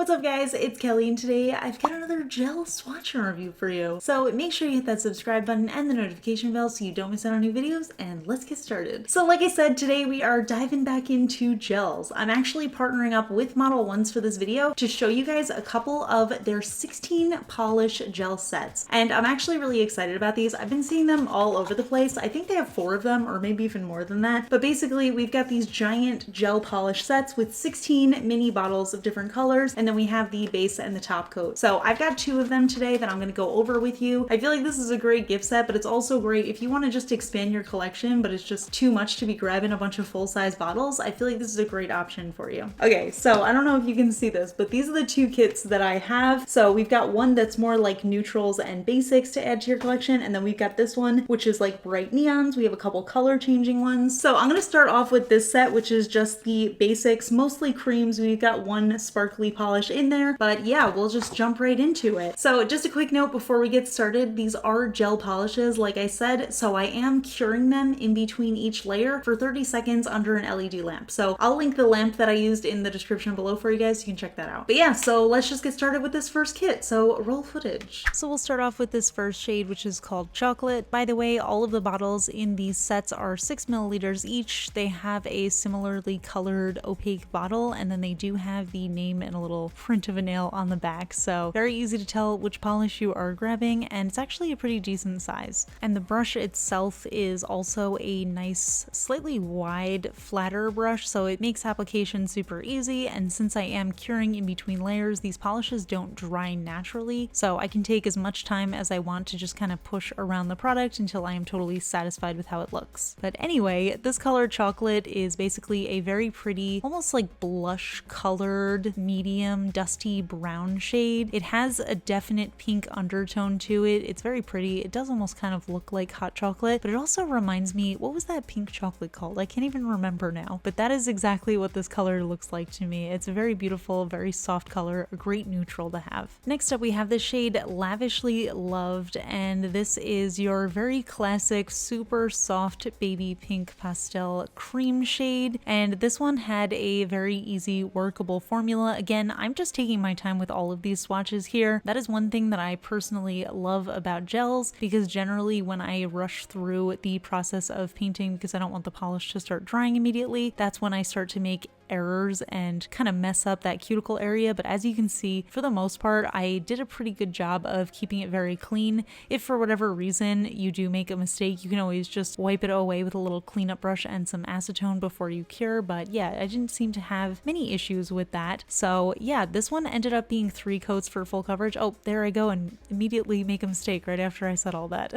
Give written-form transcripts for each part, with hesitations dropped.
What's up guys, it's Kelly and today I've got another gel swatch review for you. So make sure you hit that subscribe button and the notification bell so you don't miss out on new videos, and let's get started. So like I said, today we are diving back into gels. I'm actually partnering up with Modelones for this video to show you guys a couple of their 16 polish gel sets. And I'm actually really excited about these. I've been seeing them all over the place. I think they have 4 of them or maybe even more than that. But basically we've got these giant gel polish sets with 16 mini bottles of different colors, and then we have the base and the top coat. So I've got 2 of them today that I'm going to go over with you. I feel like this is a great gift set, but it's also great if you want to just expand your collection, but it's just too much to be grabbing a bunch of full-size bottles. I feel like this is a great option for you. Okay, so I don't know if you can see this, but these are the 2 kits that I have. So we've got one that's more like neutrals and basics to add to your collection, and then we've got this one, which is like bright neons. We have a couple color changing ones. So I'm going to start off with this set, which is just the basics, mostly creams. We've got one sparkly polish in there, but yeah, we'll just jump right into it. So just a quick note before we get started, these are gel polishes, like I said, so I am curing them in between each layer for 30 seconds under an LED lamp. So I'll link the lamp that I used in the description below for you guys, so you can check that out. But yeah, so let's just get started with this first kit. So roll footage. So we'll start off with this first shade, which is called Chocolate. By the way, all of the bottles in these sets are 6 milliliters each. They have a similarly colored opaque bottle, and then they do have the name and a little print of a nail on the back, so very easy to tell which polish you are grabbing, and it's actually a pretty decent size. And the brush itself is also a nice, slightly wide, flatter brush, so it makes application super easy. And since I am curing in between layers, these polishes don't dry naturally, so I can take as much time as I want to just kind of push around the product until I am totally satisfied with how it looks. But anyway, this color Chocolate is basically a very pretty, almost like blush colored, medium dusty brown shade. It has a definite pink undertone to it. It's very pretty. It does almost kind of look like hot chocolate, but it also reminds me, what was that pink chocolate called? I can't even remember now, but that is exactly what this color looks like to me. It's a very beautiful, very soft color, a great neutral to have. Next up, we have the shade Lavishly Loved, and this is your very classic, super soft baby pink pastel cream shade. And this one had a very easy workable formula. Again, I'm just taking my time with all of these swatches here. That is one thing that I personally love about gels, because generally when I rush through the process of painting because I don't want the polish to start drying immediately, that's when I start to make errors and kind of mess up that cuticle area. But as you can see, for the most part, I did a pretty good job of keeping it very clean. If for whatever reason you do make a mistake, you can always just wipe it away with a little cleanup brush and some acetone before you cure. But yeah, I didn't seem to have many issues with that. So yeah, this one ended up being 3 coats for full coverage. Oh, there I go and immediately make a mistake right after I said all that.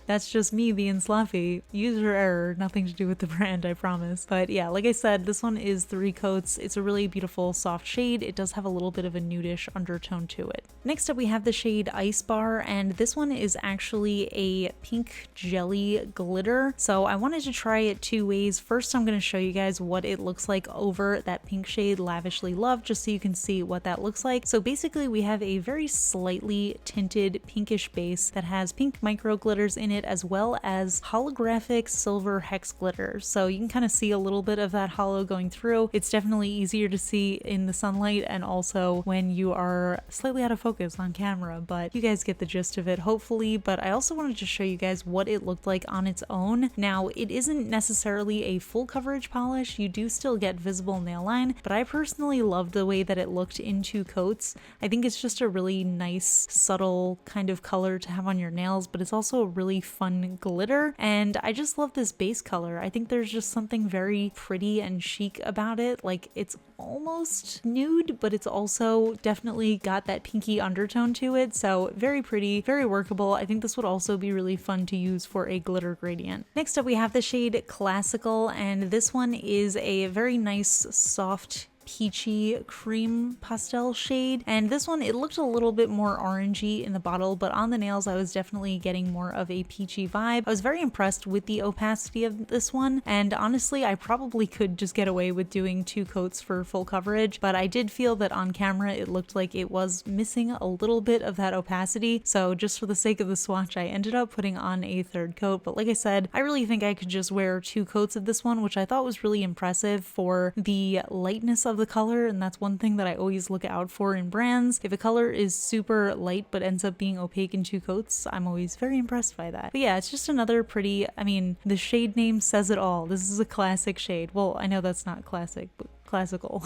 That's just me being sloppy. User error, nothing to do with the brand, I promise. But yeah, like I said, this one is 3 coats. It's a really beautiful soft shade. It does have a little bit of a nudish undertone to it. Next up, we have the shade Ice Bar, and this one is actually a pink jelly glitter. So I wanted to try it 2 ways. First, I'm going to show you guys what it looks like over that pink shade Lavishly Loved, just so you can see what that looks like. So basically, we have a very slightly tinted pinkish base that has pink micro glitters in it, as well as holographic silver hex glitter. So you can kind of see a little bit of that holo going through. It's definitely easier to see in the sunlight and also when you are slightly out of focus on camera, but you guys get the gist of it, hopefully. But I also wanted to show you guys what it looked like on its own. Now, it isn't necessarily a full coverage polish. You do still get visible nail line, but I personally loved the way that it looked in 2 coats. I think it's just a really nice, subtle kind of color to have on your nails, but it's also a really fun glitter. And I just love this base color. I think there's just something very pretty and chic about it. Like, it's almost nude, but it's also definitely got that pinky undertone to it. So very pretty, very workable. I think this would also be really fun to use for a glitter gradient. Next up, we have the shade Classical, and this one is a very nice, soft peachy cream pastel shade. And this one, it looked a little bit more orangey in the bottle, but on the nails I was definitely getting more of a peachy vibe. I was very impressed with the opacity of this one, and honestly I probably could just get away with doing 2 coats for full coverage, but I did feel that on camera it looked like it was missing a little bit of that opacity, so just for the sake of the swatch I ended up putting on a 3rd coat. But like I said, I really think I could just wear 2 coats of this one, which I thought was really impressive for the lightness of the color, and that's one thing that I always look out for in brands. If a color is super light but ends up being opaque in 2 coats, I'm always very impressed by that. But yeah, it's just another pretty, I mean, the shade name says it all. This is a classic shade. Well, I know that's not classic, but classical.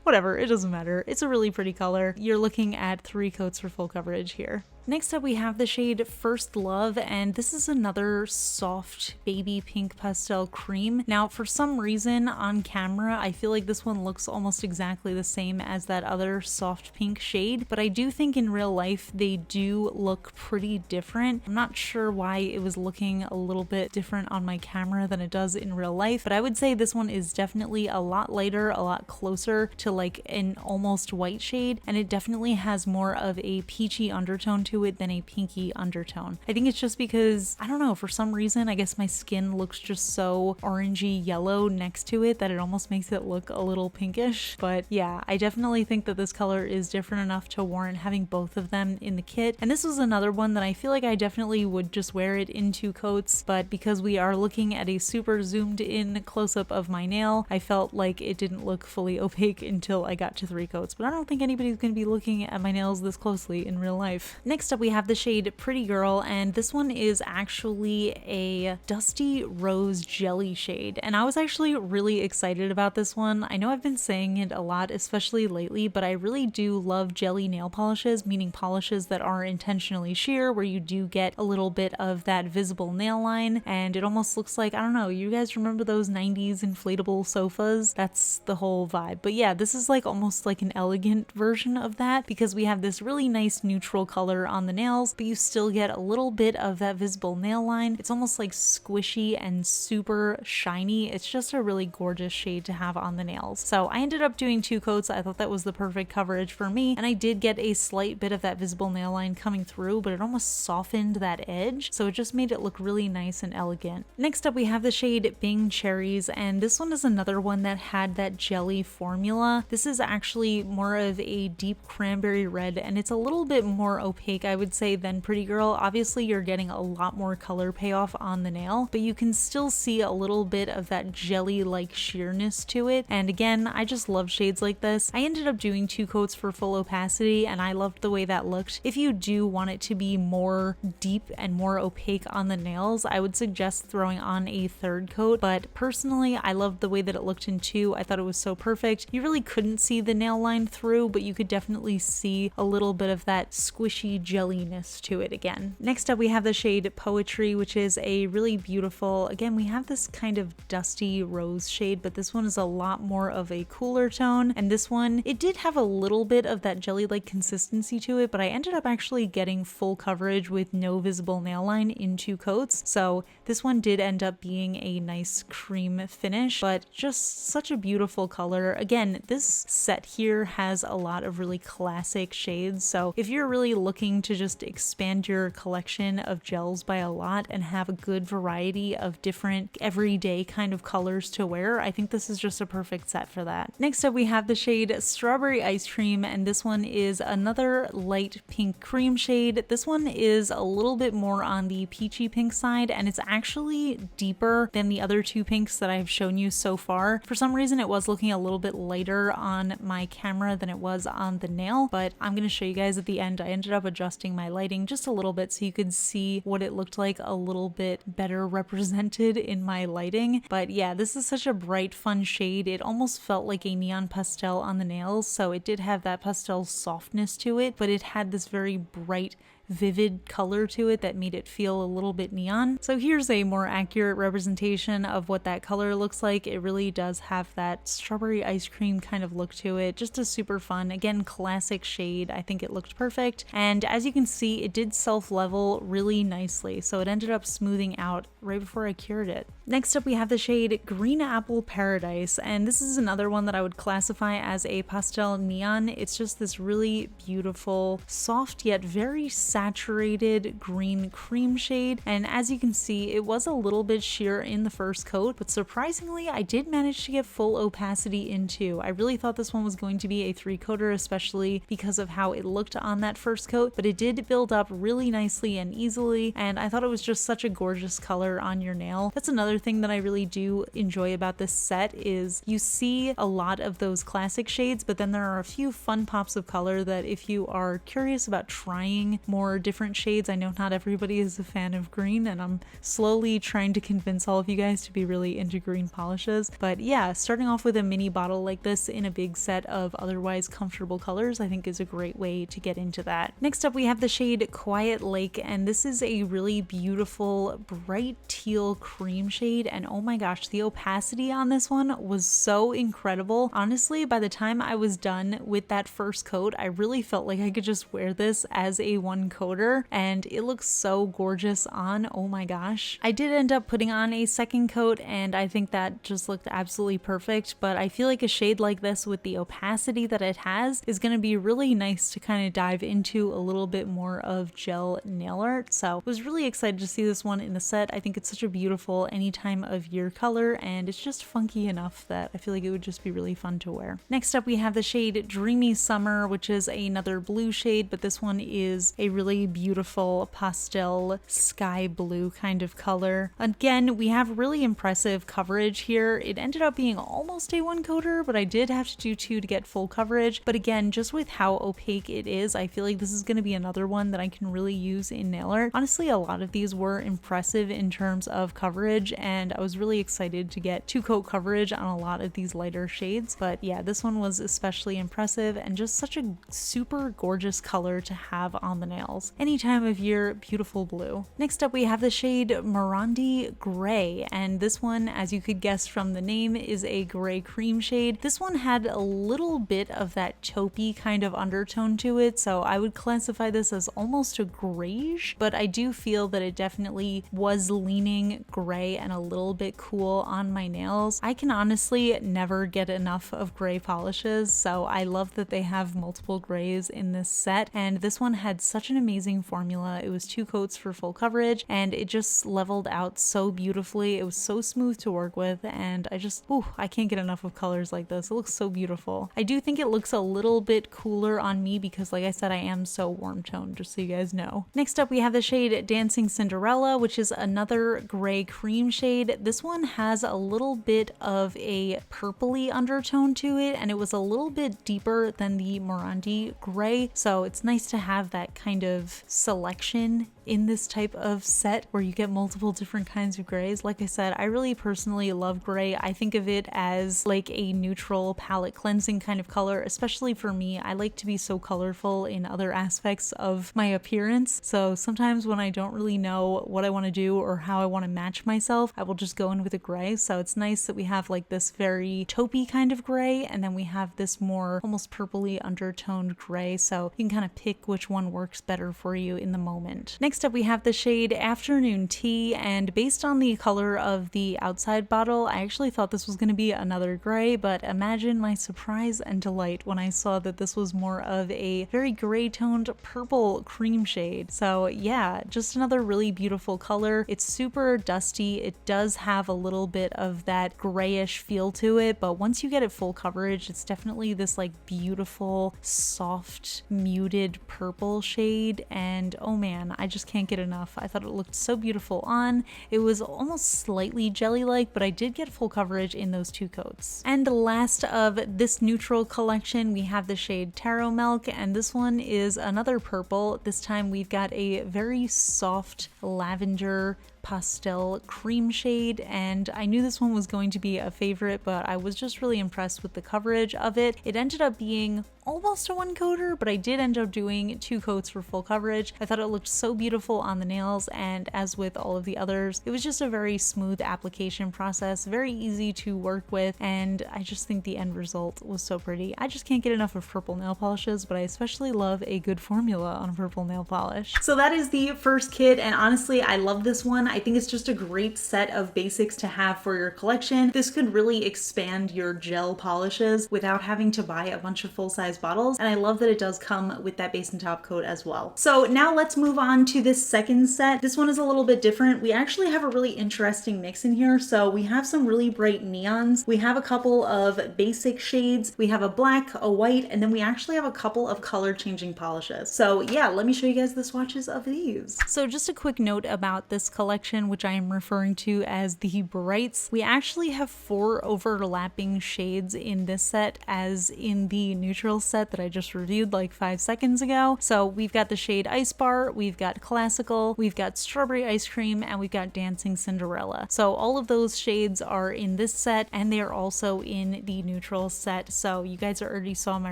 Whatever, it doesn't matter. It's a really pretty color. You're looking at 3 coats for full coverage here. Next up we have the shade First Love, and this is another soft baby pink pastel cream. Now for some reason on camera I feel like this one looks almost exactly the same as that other soft pink shade, but I do think in real life they do look pretty different. I'm not sure why it was looking a little bit different on my camera than it does in real life, but I would say this one is definitely a lot lighter, a lot closer to like an almost white shade, and it definitely has more of a peachy undertone to it than a pinky undertone. I think it's just because, I don't know, for some reason I guess my skin looks just so orangey yellow next to it that it almost makes it look a little pinkish. But yeah, I definitely think that this color is different enough to warrant having both of them in the kit. And this was another one that I feel like I definitely would just wear it in 2 coats, but because we are looking at a super zoomed in close-up of my nail, I felt like it didn't look fully opaque until I got to 3 coats. But I don't think anybody's gonna be looking at my nails this closely in real life. Next up we have the shade Pretty Girl, and this one is actually a dusty rose jelly shade, and I was actually really excited about this one. I know I've been saying it a lot, especially lately, but I really do love jelly nail polishes, meaning polishes that are intentionally sheer, where you do get a little bit of that visible nail line, and it almost looks like, I don't know, you guys remember those 90s inflatable sofas? That's the whole vibe. But yeah, this is like almost like an elegant version of that, because we have this really nice neutral color on the nails, but you still get a little bit of that visible nail line. It's almost like squishy and super shiny. It's just a really gorgeous shade to have on the nails. So I ended up doing 2 coats. I thought that was the perfect coverage for me, and I did get a slight bit of that visible nail line coming through, but it almost softened that edge, so it just made it look really nice and elegant. Next up we have the shade Bing Cherries, and this one is another one that had that jelly formula. This is actually more of a deep cranberry red, and it's a little bit more opaque, I would say, than Pretty Girl. Obviously you're getting a lot more color payoff on the nail, but you can still see a little bit of that jelly like sheerness to it, and again, I just love shades like this. I ended up doing 2 coats for full opacity, and I loved the way that looked. If you do want it to be more deep and more opaque on the nails, I would suggest throwing on a 3rd coat, but personally I loved the way that it looked in 2. I thought it was so perfect. You really couldn't see the nail line through, but you could definitely see a little bit of that squishy jelliness to it again. Next up we have the shade Poetry, which is a really beautiful, again we have this kind of dusty rose shade, but this one is a lot more of a cooler tone, and this one, it did have a little bit of that jelly-like consistency to it, but I ended up actually getting full coverage with no visible nail line in 2 coats, so this one did end up being a nice cream finish, but just such a beautiful color. Again, this set here has a lot of really classic shades, so if you're really looking to just expand your collection of gels by a lot and have a good variety of different everyday kind of colors to wear, I think this is just a perfect set for that. Next up we have the shade Strawberry Ice Cream, and this one is another light pink cream shade. This one is a little bit more on the peachy pink side, and it's actually deeper than the other 2 pinks that I've shown you so far. For some reason it was looking a little bit lighter on my camera than it was on the nail, but I'm going to show you guys at the end. I ended up adjusting my lighting just a little bit so you could see what it looked like a little bit better represented in my lighting. But yeah, this is such a bright, fun shade. It almost felt like a neon pastel on the nails, so it did have that pastel softness to it, but it had this very bright, vivid color to it that made it feel a little bit neon. So here's a more accurate representation of what that color looks like. It really does have that strawberry ice cream kind of look to it. Just a super fun, again, classic shade. I think it looked perfect, and as you can see, it did self-level really nicely, so it ended up smoothing out right before I cured it. Next up we have the shade Green Apple Paradise, and this is another one that I would classify as a pastel neon. It's just this really beautiful, soft yet very saturated green cream shade, and as you can see, it was a little bit sheer in the first coat, but surprisingly I did manage to get full opacity into. I really thought this one was going to be a 3-coater, especially because of how it looked on that first coat, but it did build up really nicely and easily, and I thought it was just such a gorgeous color on your nail. That's another thing that I really do enjoy about this set is you see a lot of those classic shades, but then there are a few fun pops of color that if you are curious about trying more different shades, I know not everybody is a fan of green, and I'm slowly trying to convince all of you guys to be really into green polishes. But yeah, starting off with a mini bottle like this in a big set of otherwise comfortable colors I think is a great way to get into that. Next up we have the shade Quiet Lake, and this is a really beautiful bright teal cream shade, and oh my gosh, the opacity on this one was so incredible. Honestly, by the time I was done with that first coat, I really felt like I could just wear this as a 1-coater, and it looks so gorgeous on. Oh my gosh. I did end up putting on a second coat, and I think that just looked absolutely perfect, but I feel like a shade like this with the opacity that it has is going to be really nice to kind of dive into a little bit more of gel nail art. So I was really excited to see this one in the set. I think it's such a beautiful any time of year color, and it's just funky enough that I feel like it would just be really fun to wear. Next up we have the shade Dreamy Summer, which is another blue shade, but this one is a really beautiful pastel sky blue kind of color. Again, we have really impressive coverage here. It ended up being almost a 1-coater, but I did have to do 2 to get full coverage. But again, just with how opaque it is, I feel like this is going to be another one that I can really use in nail art. Honestly, a lot of these were impressive in terms of coverage, and I was really excited to get 2-coat coverage on a lot of these lighter shades. But yeah, this one was especially impressive and just such a super gorgeous color to have on the nails. Any time of year, beautiful blue. Next up we have the shade Morandi Gray, and this one, as you could guess from the name, is a gray cream shade. This one had a little bit of that taupey kind of undertone to it, so I would classify this as almost a grayish, but I do feel that it definitely was leaning gray and a little bit cool on my nails. I can honestly never get enough of gray polishes, so I love that they have multiple grays in this set, and this one had such an amazing formula. It was 2 coats for full coverage, and it just leveled out so beautifully. It was so smooth to work with, and I can't get enough of colors like this. It looks so beautiful. I do think it looks a little bit cooler on me because, like I said, I am so warm toned, just so you guys know. Next up we have the shade Dancing Cinderella, which is another gray cream shade. This one has a little bit of a purpley undertone to it, and it was a little bit deeper than the Morandi gray, so it's nice to have that kind of selection in this type of set where you get multiple different kinds of grays. Like I said, I really personally love gray. I think of it as like a neutral palette cleansing kind of color, especially for me. I like to be so colorful in other aspects of my appearance, so sometimes when I don't really know what I want to do or how I want to match myself, I will just go in with a gray. So it's nice that we have like this very taupey kind of gray, and then we have this more almost purpley undertoned gray, so you can kind of pick which one works better for you in the moment. Next up we have the shade Afternoon Tea, and based on the color of the outside bottle, I actually thought this was going to be another gray, but imagine my surprise and delight when I saw that this was more of a very gray toned purple cream shade. So yeah, just another really beautiful color. It's super dusty. It does have a little bit of that grayish feel to it, but once you get it full coverage, it's definitely this like beautiful, soft, muted purple shade, and oh man, I just can't get enough. I thought it looked so beautiful on. It was almost slightly jelly-like, but I did get full coverage in those 2 coats. And last of this neutral collection, we have the shade Taro Milk, and this one is another purple. This time we've got a very soft lavender pastel cream shade, and I knew this one was going to be a favorite, but I was just really impressed with the coverage of it. It ended up being almost a 1-coater, but I did end up doing 2 coats for full coverage. I thought it looked so beautiful on the nails, and as with all of the others, it was just a very smooth application process, very easy to work with, and I just think the end result was so pretty. I just can't get enough of purple nail polishes, but I especially love a good formula on a purple nail polish. So that is the first kit, and honestly, I love this one. I think it's just a great set of basics to have for your collection. This could really expand your gel polishes without having to buy a bunch of full-size size bottles, and I love that it does come with that base and top coat as well. So now let's move on to this second set. This one is a little bit different. We actually have a really interesting mix in here. So we have some really bright neons. We have a couple of basic shades. We have a black, a white, and then we actually have a couple of color changing polishes. So yeah, let me show you guys the swatches of these. So just a quick note about this collection, which I am referring to as the Brights. We actually have 4 overlapping shades in this set as in the neutral set that I just reviewed like 5 seconds ago. So we've got the shade Ice Bar, we've got Classical, we've got Strawberry Ice Cream, and we've got Dancing Cinderella. So all of those shades are in this set, and they are also in the neutral set. So you guys already saw my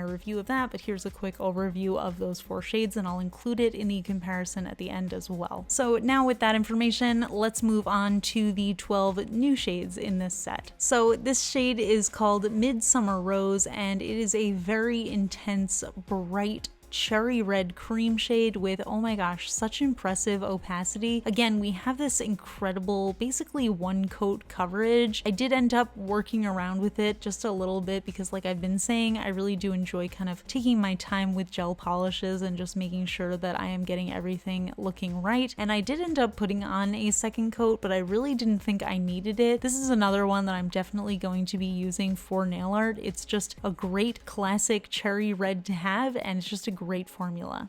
review of that, but here's a quick overview of those 4 shades, and I'll include it in the comparison at the end as well. So now with that information, let's move on to the 12 new shades in this set. So this shade is called Midsummer Rose, and it is a very intense, bright cherry red cream shade with, oh my gosh, such impressive opacity. Again, we have this incredible, basically one coat coverage. I did end up working around with it just a little bit because, like I've been saying, I really do enjoy kind of taking my time with gel polishes and just making sure that I am getting everything looking right. And I did end up putting on a second coat, but I really didn't think I needed it. This is another one that I'm definitely going to be using for nail art. It's just a great classic cherry red to have, and it's just a great formula.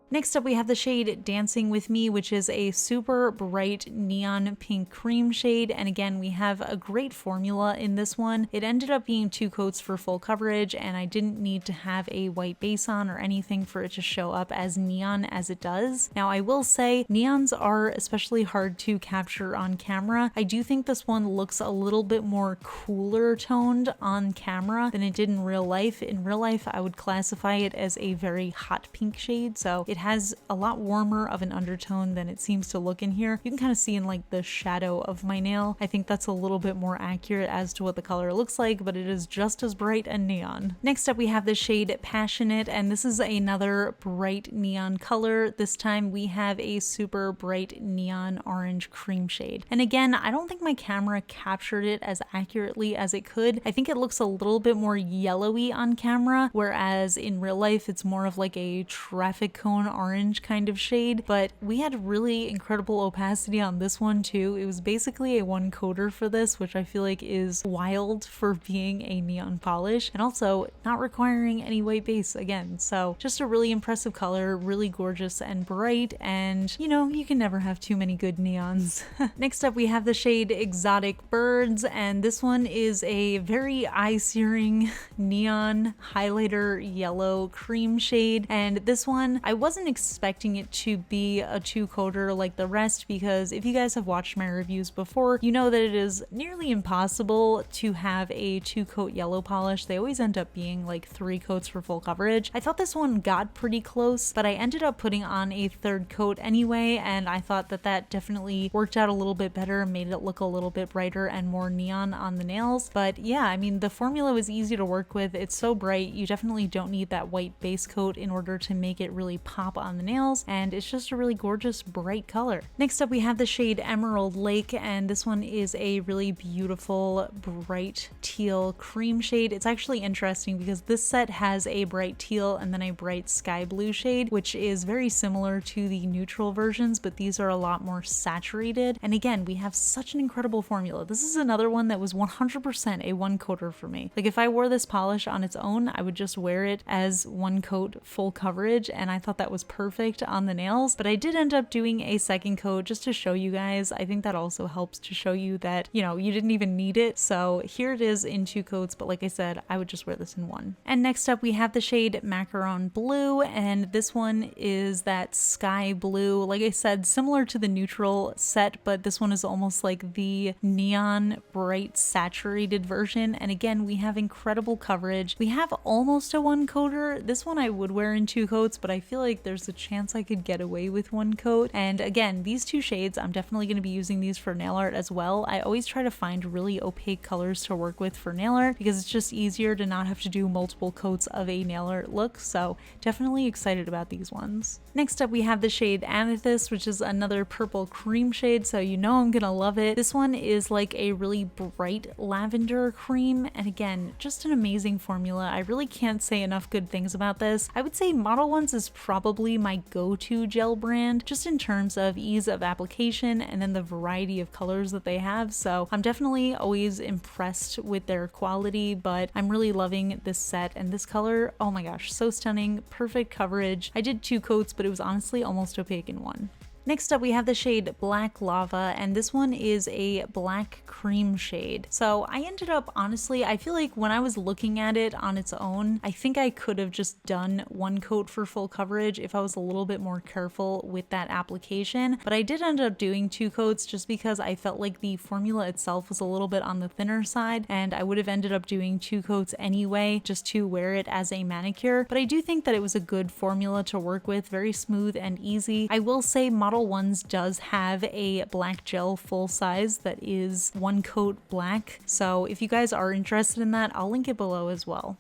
Next up, we have the shade Dancing With Me, which is a super bright neon pink cream shade. And again, we have a great formula in this one. It ended up being 2 coats for full coverage, and I didn't need to have a white base on or anything for it to show up as neon as it does. Now, I will say neons are especially hard to capture on camera. I do think this one looks a little bit more cooler toned on camera than it did in real life. In real life, I would classify it as a very hot pink shade. So it has a lot warmer of an undertone than it seems to look in here. You can kind of see in like the shadow of my nail. I think that's a little bit more accurate as to what the color looks like, but it is just as bright and neon. Next up, we have the shade Passionate, and this is another bright neon color. This time we have a super bright neon orange cream shade. And again, I don't think my camera captured it as accurately as it could. I think it looks a little bit more yellowy on camera, whereas in real life it's more of like a traffic cone orange kind of shade. But we had really incredible opacity on this one too. It was basically a 1 coater for this, which I feel like is wild for being a neon polish, and also not requiring any white base again. So just a really impressive color, really gorgeous and bright, and you know, you can never have too many good neons. Next up, we have the shade Exotic Birds, and this one is a very eye-searing neon highlighter yellow cream shade. And this one, I wasn't expecting it to be a 2-coater like the rest, because if you guys have watched my reviews before, you know that it is nearly impossible to have a 2-coat yellow polish. They always end up being like 3 coats for full coverage. I thought this one got pretty close, but I ended up putting on a 3rd coat anyway, and I thought that that definitely worked out a little bit better, made it look a little bit brighter and more neon on the nails. But yeah, I mean, the formula was easy to work with. It's so bright. You definitely don't need that white base coat in order to make it really pop on the nails, and it's just a really gorgeous bright color. Next up, we have the shade Emerald Lake, and this one is a really beautiful bright teal cream shade. It's actually interesting because this set has a bright teal and then a bright sky blue shade, which is very similar to the neutral versions, but these are a lot more saturated. And again, we have such an incredible formula. This is another one that was 100% a 1 coater for me. Like if I wore this polish on its own, I would just wear it as 1 coat full coverage, and I thought that was perfect on the nails. But I did end up doing a 2nd coat just to show you guys. I think that also helps to show you that, you know, you didn't even need it. So here it is in 2 coats, but like I said, I would just wear this in 1. And next up, we have the shade Macaron Blue, and this one is that sky blue. Like I said, similar to the neutral set, but this one is almost like the neon bright saturated version. And again, we have incredible coverage. We have almost a 1 coater. This one I would wear in 2 coats, but I feel like there's a chance I could get away with one coat. And again, these two shades, I'm definitely going to be using these for nail art as well. I always try to find really opaque colors to work with for nail art because it's just easier to not have to do multiple coats of a nail art look. So definitely excited about these ones. Next up, we have the shade Amethyst, which is another purple cream shade, so you know I'm gonna love it. This one is like a really bright lavender cream, and again, just an amazing formula. I really can't say enough good things about this. I would say Model Ones is probably my go-to gel brand, just in terms of ease of application and then the variety of colors that they have. So I'm definitely always impressed with their quality, but I'm really loving this set, and this color, oh my gosh, so stunning, perfect coverage. I did 2 coats, but it was honestly almost opaque in one. Next up, we have the shade Black Lava, and this one is a black cream shade. So I ended up, honestly, I feel like when I was looking at it on its own, I think I could have just done 1 coat for full coverage if I was a little bit more careful with that application. But I did end up doing 2 coats just because I felt like the formula itself was a little bit on the thinner side, and I would have ended up doing 2 coats anyway just to wear it as a manicure. But I do think that it was a good formula to work with, very smooth and easy. I will say Model Ones does have a black gel full size that is 1 coat black, so if you guys are interested in that, I'll link it below as well.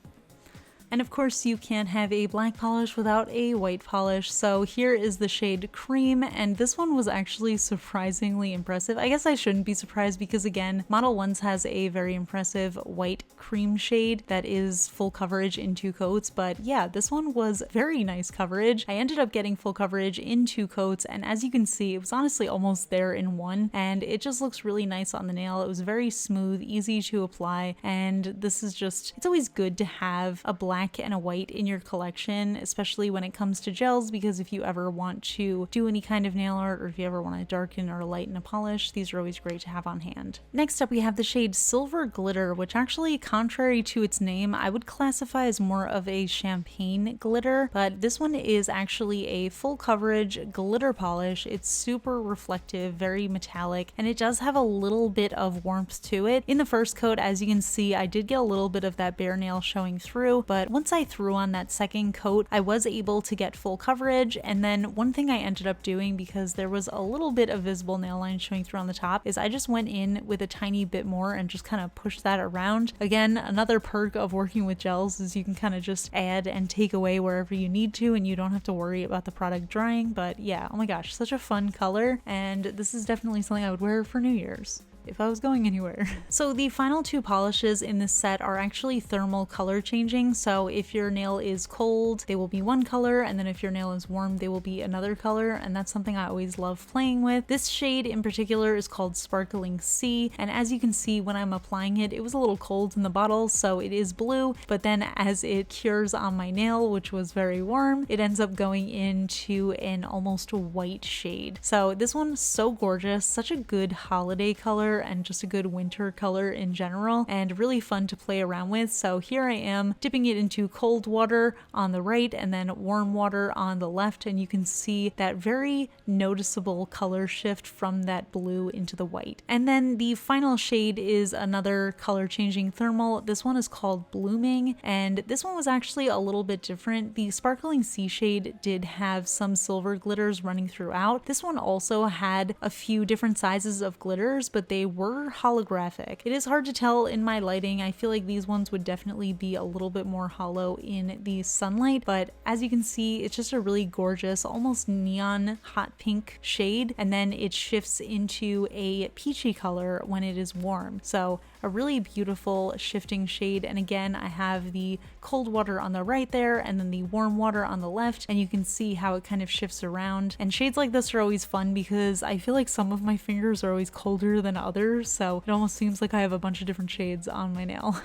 And of course, you can't have a black polish without a white polish, so here is the shade Cream, and this one was actually surprisingly impressive. I guess I shouldn't be surprised because, again, Model Ones has a very impressive white cream shade that is full coverage in 2 coats, but yeah, this one was very nice coverage. I ended up getting full coverage in 2 coats, and as you can see, it was honestly almost there in one, and it just looks really nice on the nail. It was very smooth, easy to apply, and this is just, it's always good to have a black and a white in your collection, especially when it comes to gels, because if you ever want to do any kind of nail art, or if you ever want to darken or lighten a polish, these are always great to have on hand. Next up, we have the shade Silver Glitter, which actually, contrary to its name, I would classify as more of a champagne glitter, but this one is actually a full coverage glitter polish. It's super reflective, very metallic, and it does have a little bit of warmth to it. In the first coat, as you can see, I did get a little bit of that bare nail showing through, but once I threw on that second coat, I was able to get full coverage. And then one thing I ended up doing, because there was a little bit of visible nail line showing through on the top, is I just went in with a tiny bit more and just kind of pushed that around. Again, another perk of working with gels is you can kind of just add and take away wherever you need to, and you don't have to worry about the product drying. But yeah, oh my gosh, such a fun color, and this is definitely something I would wear for New Year's if I was going anywhere. So the final 2 polishes in this set are actually thermal color changing. So if your nail is cold, they will be one color, and then if your nail is warm, they will be another color, and that's something I always love playing with. This shade in particular is called Sparkling Sea, and as you can see when I'm applying it, it was a little cold in the bottle, so it is blue, but then as it cures on my nail, which was very warm, it ends up going into an almost white shade. So this one's so gorgeous, such a good holiday color, and just a good winter color in general, and really fun to play around with. So here I am dipping it into cold water on the right and then warm water on the left, and you can see that very noticeable color shift from that blue into the white. And then the final shade is another color changing thermal. This one is called Blooming, and this one was actually a little bit different. The Sparkling Sea shade did have some silver glitters running throughout. This one also had a few different sizes of glitters, but they were holographic. It is hard to tell in my lighting. I feel like these ones would definitely be a little bit more hollow in the sunlight, but as you can see, it's just a really gorgeous, almost neon hot pink shade, and then it shifts into a peachy color when it is warm. So a really beautiful shifting shade, and again, I have the cold water on the right there and then the warm water on the left, and you can see how it kind of shifts around. And shades like this are always fun because I feel like some of my fingers are always colder than others, so it almost seems like I have a bunch of different shades on my nail.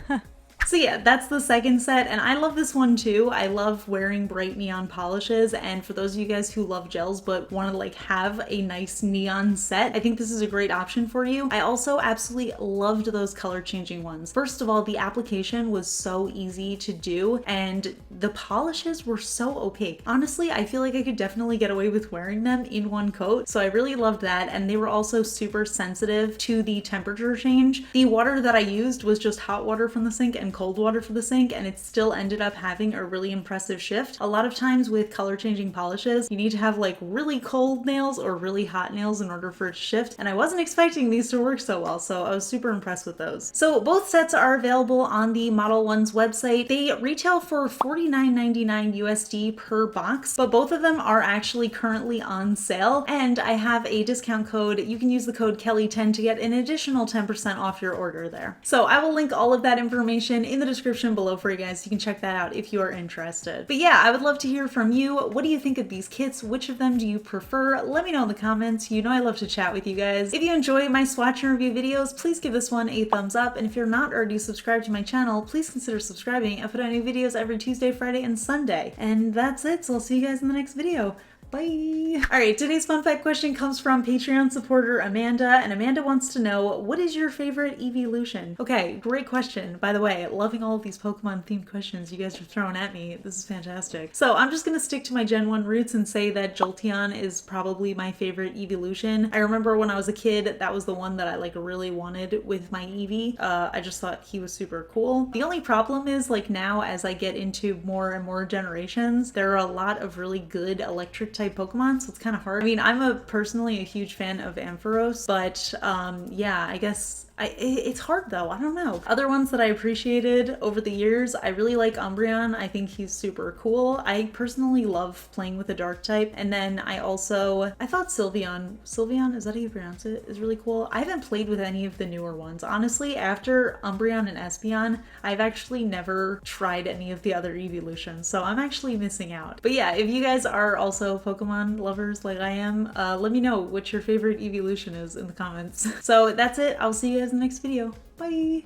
So yeah, that's the second set, and I love this one too. I love wearing bright neon polishes, and for those of you guys who love gels but want to like have a nice neon set, I think this is a great option for you. I also absolutely loved those color changing ones. First of all, the application was so easy to do, and the polishes were so opaque. Honestly, I feel like I could definitely get away with wearing them in one coat, so I really loved that, and they were also super sensitive to the temperature change. The water that I used was just hot water from the sink and in cold water for the sink, and it still ended up having a really impressive shift. A lot of times with color changing polishes, you need to have like really cold nails or really hot nails in order for it to shift, and I wasn't expecting these to work so well, so I was super impressed with those. So both sets are available on the Model One's website. They retail for $49.99 USD per box, but both of them are actually currently on sale, and I have a discount code. You can use the code KELLI10 to get an additional 10% off your order there. So I will link all of that information in the description below for you guys. You can check that out if you are interested. But yeah, I would love to hear from you. What do you think of these kits? Which of them do you prefer? Let me know in the comments. You know I love to chat with you guys. If you enjoy my swatch and review videos, please give this one a thumbs up, and if you're not already subscribed to my channel, please consider subscribing. I put out new videos every Tuesday, Friday, and Sunday. And that's it, so I'll see you guys in the next video. Bye! Alright, today's fun fact question comes from Patreon supporter Amanda, and Amanda wants to know, what is your favorite evolution? Okay, great question. By the way, loving all of these Pokemon themed questions you guys are throwing at me. This is fantastic. So I'm just gonna stick to my Gen 1 roots and say that Jolteon is probably my favorite evolution. I remember when I was a kid, that was the one that I like really wanted with my Eevee. I just thought he was super cool. The only problem is like now as I get into more and more generations, there are a lot of really good electric type Pokemon, so it's kind of hard. I mean, I'm personally a huge fan of Ampharos, but yeah, I guess it's hard though. I don't know. Other ones that I appreciated over the years, I really like Umbreon. I think he's super cool. I personally love playing with a dark type. And then I thought Sylveon, is that how you pronounce it, is really cool. I haven't played with any of the newer ones. Honestly, after Umbreon and Espeon, I've actually never tried any of the other evolutions, so I'm actually missing out. But yeah, if you guys are also Pokemon lovers like I am, let me know what your favorite evolution is in the comments. So that's it. I'll see you guys in the next video. Bye!